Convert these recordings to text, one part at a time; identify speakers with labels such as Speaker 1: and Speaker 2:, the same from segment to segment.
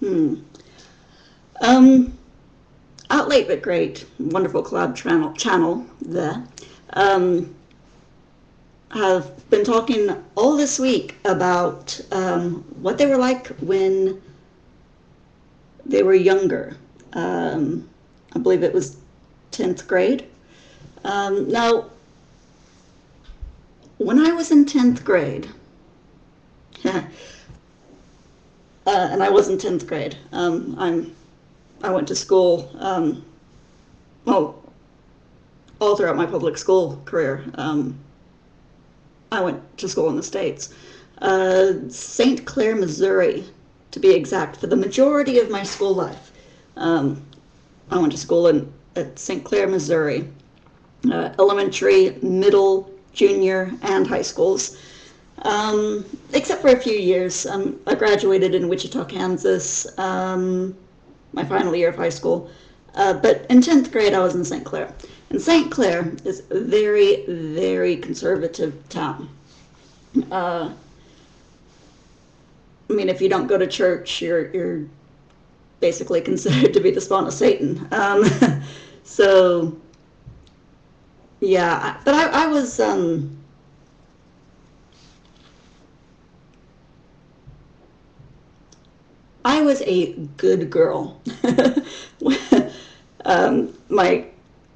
Speaker 1: Hmm. Um, Out late but great, wonderful club channel there. Um, have been talking all this week about what they were like when they were younger. I believe it was 10th grade. Now, when I was in 10th grade, and I was in 10th grade, I went to school, well, all throughout my public school career. I went to school in the States. St. Clair, Missouri, to be exact, for the majority of my school life. Um, I went to school at St. Clair, Missouri, elementary, middle, junior, and high schools. Except for a few years. I graduated in Wichita, Kansas, my final year of high school. But in 10th grade, I was in St. Clair. And St. Clair is a very, very conservative town. Uh, I mean, if you don't go to church, you're basically considered to be the spawn of Satan. So, yeah, but I was I was a good girl. My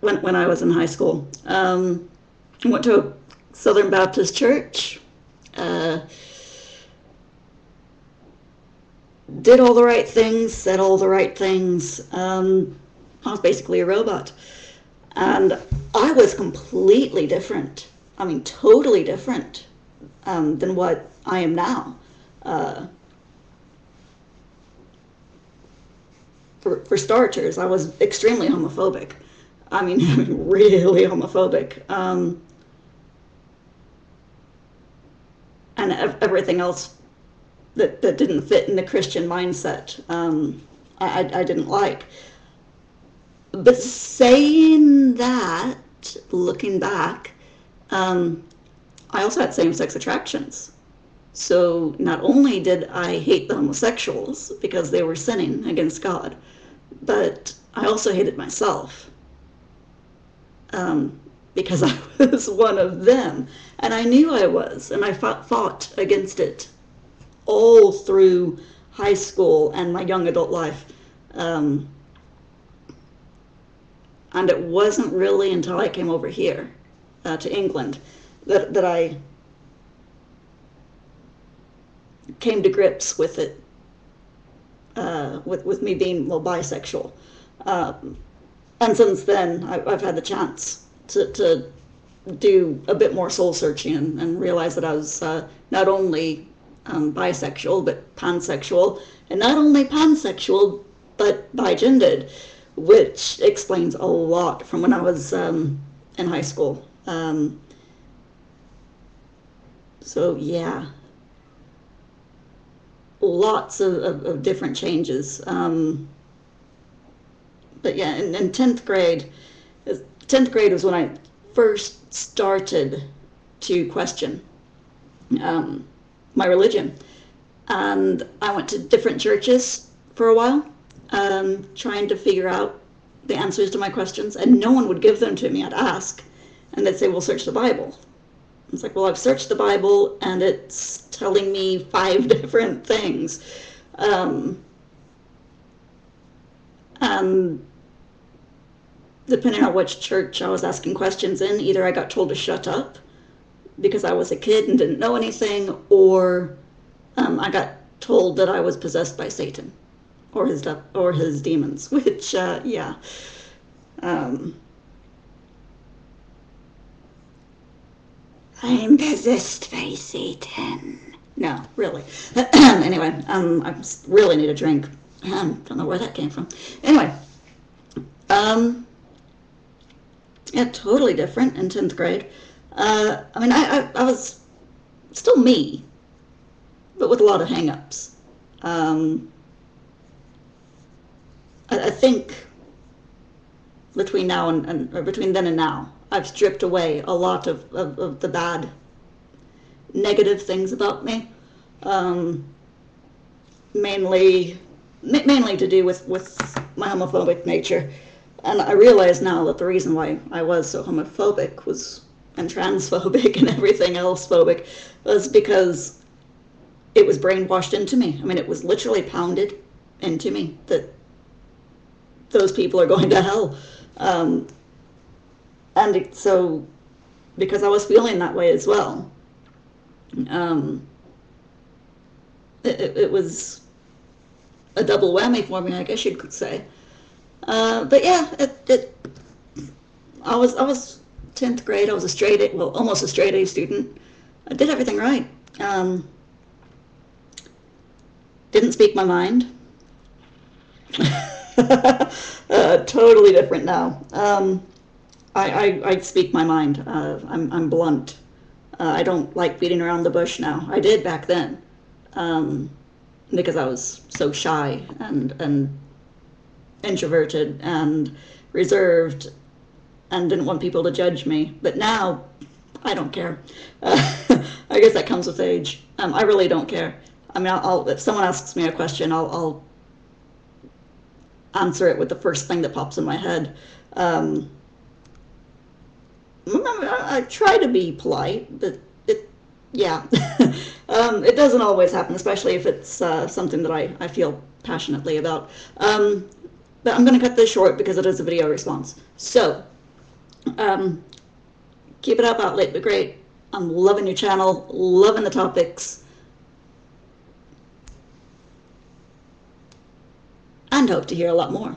Speaker 1: when I was in high school, I went to a Southern Baptist church. Uh, did all the right things, said all the right things. I was basically a robot, and I was completely different. I mean, totally different than what I am now. Uh, for starters, I was extremely homophobic. I mean, really homophobic. And everything else that didn't fit in the Christian mindset, I didn't like. But saying that, looking back, um, I also had same sex attractions. So not only did I hate the homosexuals because they were sinning against God, but I also hated myself um, because I was one of them. And I knew I was, and I fought against it all through high school and my young adult life. Um, and it wasn't really until I came over here to England that I came to grips with it, with me being bisexual. Um, and since then, I've had the chance to do a bit more soul searching and realize that I was not only bisexual but pansexual, and not only pansexual but bigendered, which explains a lot from when I was in high school. So yeah, lots of different changes. But yeah, in 10th grade was when I first started to question um, my religion. And I went to different churches for a while, trying to figure out the answers to my questions, and no one would give them to me. I'd ask, and they'd say, well, search the Bible. It's like, well, I've searched the Bible, and it's telling me 5 different things. And depending on which church I was asking questions in, either I got told to shut up because I was a kid and didn't know anything, or I got told that I was possessed by Satan or his demons. Which, yeah, um, I'm possessed by Satan. No, really. Anyway, I really need a drink. Don't know where that came from. Anyway, um, yeah, totally different in 10th grade. I mean, I was still me, but with a lot of hang-ups. Um, I think between now and or between then and now, I've stripped away a lot of the bad, negative things about me. Um, Mainly, mainly to do with my homophobic nature. And I realize now that the reason why I was so homophobic was, and transphobic and everything else phobic, was because it was brainwashed into me. I mean, it was literally pounded into me that those people are going to hell. Um, so, because I was feeling that way as well, um, it was a double whammy for me, I guess you could say. But yeah, I was 10th grade. I was a straight A, well, almost a straight A student. I did everything right. Um, didn't speak my mind. Totally different now. I speak my mind. I'm blunt. I don't like beating around the bush now. I did back then, um, because I was so shy and introverted and reserved and didn't want people to judge me. But now, I don't care. I guess that comes with age. I really don't care. I mean, if someone asks me a question, I'll answer it with the first thing that pops in my head. Um, I try to be polite, but yeah, it doesn't always happen, especially if it's something that I feel passionately about. But I'm going to cut this short because it is a video response. So, um, keep it up, Outlet, but great. I'm loving your channel, loving the topics, and hope to hear a lot more.